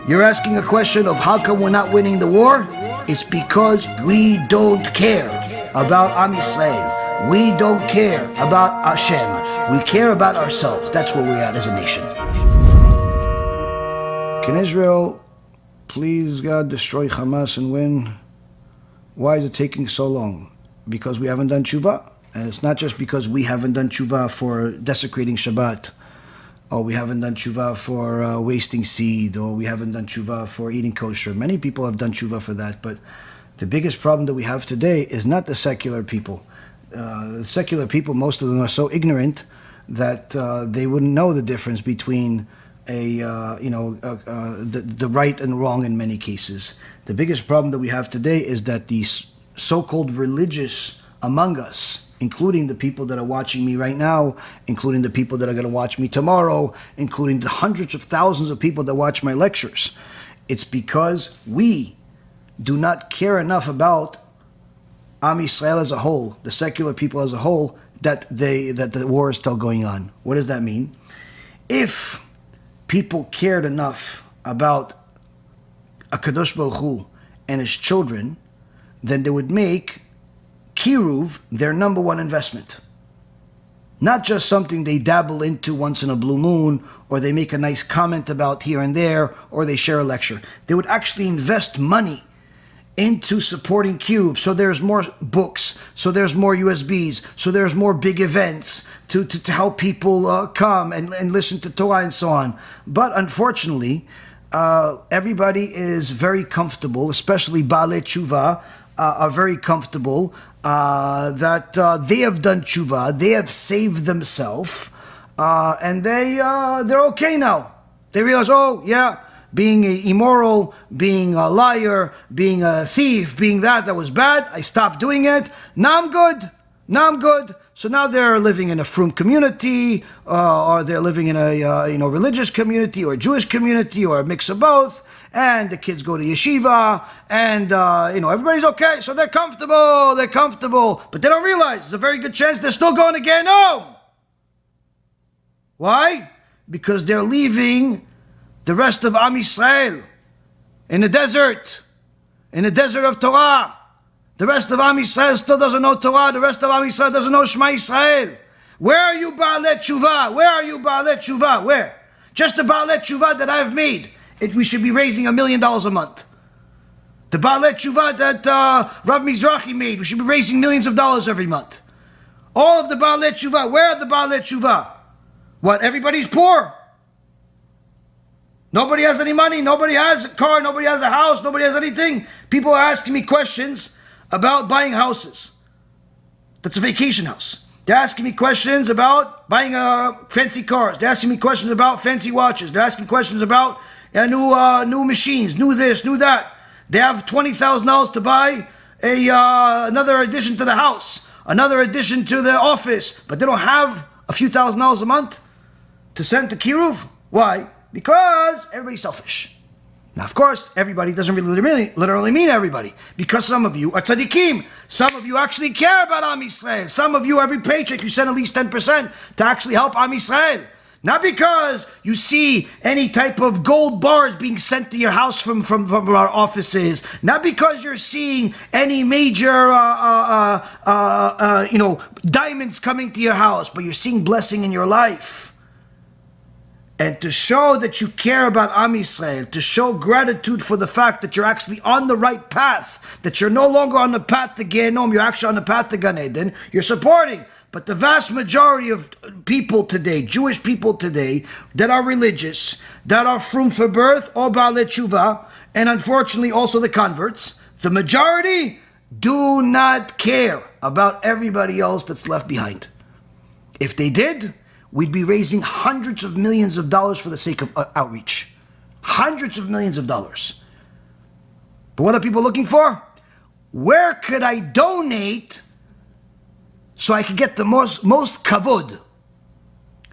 You're asking a question of how come we're not winning the war? It's because we don't care about Am Yisrael. We don't care about HaShem. We care about ourselves. That's where we're at as a nation. Can Israel, please God, destroy Hamas and win? Why is it taking so long? Because we haven't done tshuva. And it's not just because we haven't done tshuva for desecrating Shabbat, or we haven't done tshuva for wasting seed, or we haven't done tshuva for eating kosher. Many people have done tshuva for that, but the biggest problem that we have today is not the secular people. The secular people, most of them are so ignorant that they wouldn't know the difference between the right and wrong in many cases. The biggest problem that we have today is that these so-called religious among us, including the people that are watching me right now, including the people that are going to watch me tomorrow, including the hundreds of thousands of people that watch my lectures. It's because we do not care enough about Am Yisrael as a whole, the secular people as a whole, that the war is still going on. What does that mean? If people cared enough about a KADOSH Baruch Hu and his children, then they would make Kiruv their number one investment. Not just something they dabble into once in a blue moon, or they make a nice comment about here and there, or they share a lecture. They would actually invest money into supporting Kiruv. So there's more books, so there's more USBs, so there's more big events to help people come and listen to Torah and so on. But unfortunately, everybody is very comfortable, especially Baalei TeShuva are very comfortable that they have done tshuva, they have saved themselves, and they're okay now. They realize, oh yeah, being immoral, being a liar, being a thief, being that was bad. I stopped doing it. Now I'm good. Now I'm good. So now they're living in a frum community, or they're living in a religious community, or a Jewish community, or a mix of both. And the kids go to yeshiva, and everybody's okay. So they're comfortable, but they don't realize there's a very good chance they're still going to Gehinnom. Why? Because they're leaving the rest of Am Yisrael in the desert of Torah. The rest of Am Yisrael still doesn't know Torah. The rest of Am Yisrael doesn't know Shema Yisrael. Where are you, Baalei TeShuva? Where are you, Baalei TeShuva? Where? Just the Baalei TeShuva that I've made. We should be raising $1 million a month. The Baalei TeShuva that Rabbi Mizrahi made, we should be raising millions of dollars every month. All of the Baalei TeShuva, where are the Baalei TeShuva? What, everybody's poor? Nobody has any money, nobody has a car, nobody has a house, nobody has anything. People are asking me questions about buying houses. That's a vacation house. They're asking me questions about buying fancy cars. They're asking me questions about fancy watches. They're asking questions about new machines, new this, new that. They have $20,000 to buy another addition to the house, another addition to the office, but they don't have a few $1,000s a month to send to Kiruv. Why? Because everybody's selfish. Now, of course, everybody doesn't literally mean everybody, because some of you are tzaddikim. Some of you actually care about Am Yisrael. Some of you, every paycheck, you send at least 10% to actually help Am Yisrael. Not because you see any type of gold bars being sent to your house from our offices. Not because you're seeing any major, diamonds coming to your house. But you're seeing blessing in your life. And to show that you care about Am Yisrael, to show gratitude for the fact that you're actually on the right path, that you're no longer on the path to Gehinnom, you're actually on the path to Gan Eden, you're supporting. But the vast majority of people today, Jewish people today, that are religious, that are frum for birth, or Baalei TeShuva, and unfortunately also the converts, the majority do not care about everybody else that's left behind. If they did, we'd be raising hundreds of millions of dollars for the sake of outreach. Hundreds of millions of dollars. But what are people looking for? Where could I donate so I could get the most kavod?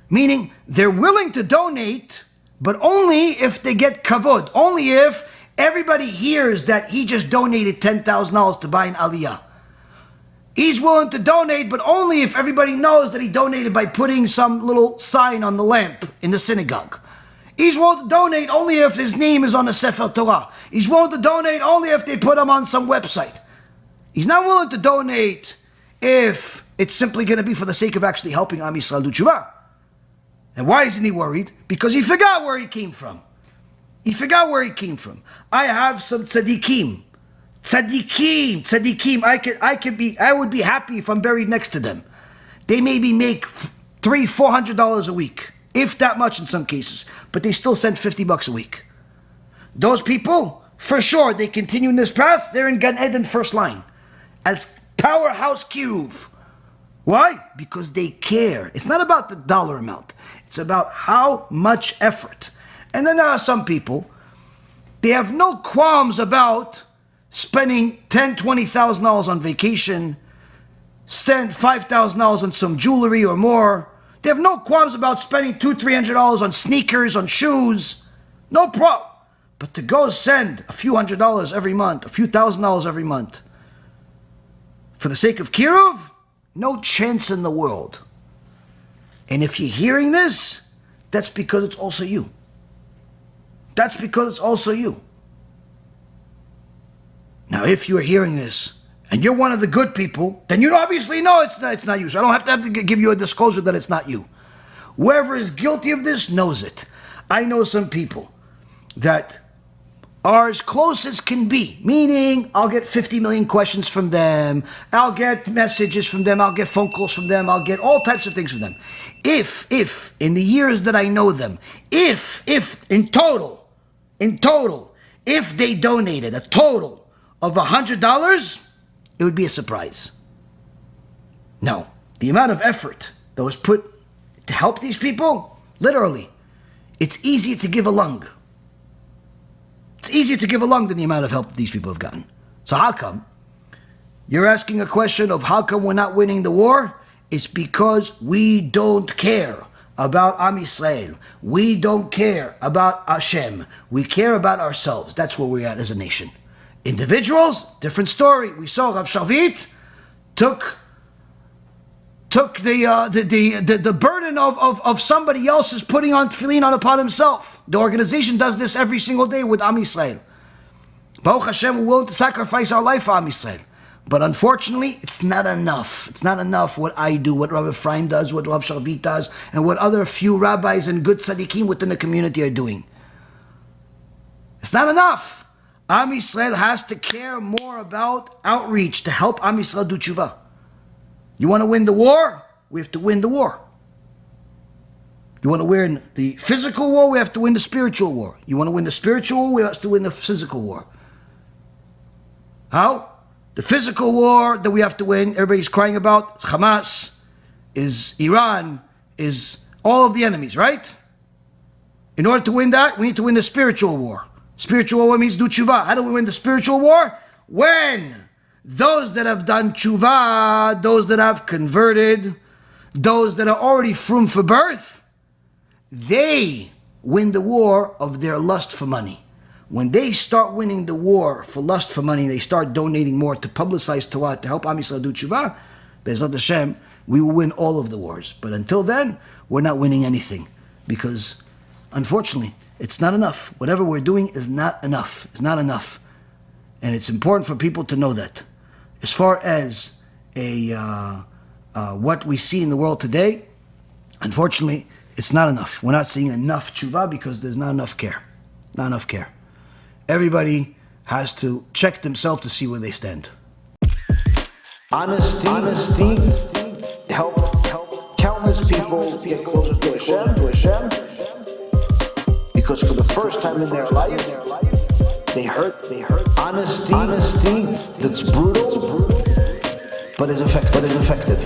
Meaning, they're willing to donate, but only if they get kavod. Only if everybody hears that he just donated $10,000 to buy an aliyah. He's willing to donate, but only if everybody knows that he donated by putting some little sign on the lamp in the synagogue. He's willing to donate only if his name is on a Sefer Torah. He's willing to donate only if they put him on some website. He's not willing to donate if it's simply going to be for the sake of actually helping Am Yisrael do tshuva. And why isn't he worried? Because he forgot where he came from. He forgot where he came from. I have some tzaddikim. Tzaddikim. I would be happy if I'm buried next to them. They maybe make $300-400 a week, if that much in some cases, but they still send $50 a week. Those people, for sure, they continue in this path. They're in Gan Eden first line as powerhouse Kiruv. Why? Because they care. It's not about the dollar amount. It's about how much effort. And then there are some people, they have no qualms about spending $10,000-20,000 on vacation, spend $5,000 on some jewelry or more. They have no qualms about spending $200-300 on sneakers, on shoes. No problem. But to go send a few $100s every month, a few $1,000s every month, for the sake of Kiruv, no chance in the world. And if you're hearing this, that's because it's also you. That's because it's also you. Now, if you're hearing this, and you're one of the good people, then you obviously know it's not you. So I don't have to give you a disclosure that it's not you. Whoever is guilty of this knows it. I know some people that are as close as can be, meaning I'll get 50 million questions from them, I'll get messages from them, I'll get phone calls from them, I'll get all types of things from them. If, in the years that I know them, if, in total, if they donated a total of $100, it would be a surprise. No, the amount of effort that was put to help these people, literally, it's easier to give a lung. It's easier to give a lung than the amount of help that these people have gotten. So how come? You're asking a question of how come we're not winning the war? It's because we don't care about Am Yisrael. We don't care about HaShem. We care about ourselves. That's where we're at as a nation. Individuals, different story. We saw Rav Shavit took the burden of somebody else's putting on tefillin upon himself. The organization does this every single day with Am Yisrael. Baruch Hashem, we're willing to sacrifice our life for Am Yisrael. But unfortunately, it's not enough. It's not enough what I do, what Rav Ephraim does, what Rav Shavit does, and what other few rabbis and good tzaddikim within the community are doing. It's not enough. Am Yisrael has to care more about outreach to help Am Yisrael do tshuva. You want to win the war? We have to win the war. You want to win the physical war? We have to win the spiritual war. You want to win the spiritual war? We have to win the physical war. How? The physical war that we have to win, everybody's crying about, is Hamas, is Iran, is all of the enemies, right? In order to win that, we need to win the spiritual war. Spiritual war means do tshuva. How do we win the spiritual war? When those that have done tshuva, those that have converted, those that are already frum for birth, they win the war of their lust for money. When they start winning the war for lust for money, they start donating more to publicize Torah, to help Am Yisrael do tshuva, Be'ezrat Hashem, we will win all of the wars. But until then, we're not winning anything. Because, unfortunately, it's not enough. Whatever we're doing is not enough. It's not enough. And it's important for people to know that. As far as what we see in the world today, unfortunately, it's not enough. We're not seeing enough tshuva because there's not enough care. Not enough care. Everybody has to check themselves to see where they stand. Honesty helped countless people get closer to Hashem. Because for the first time in their life, they heard honesty that's brutal, but is effective.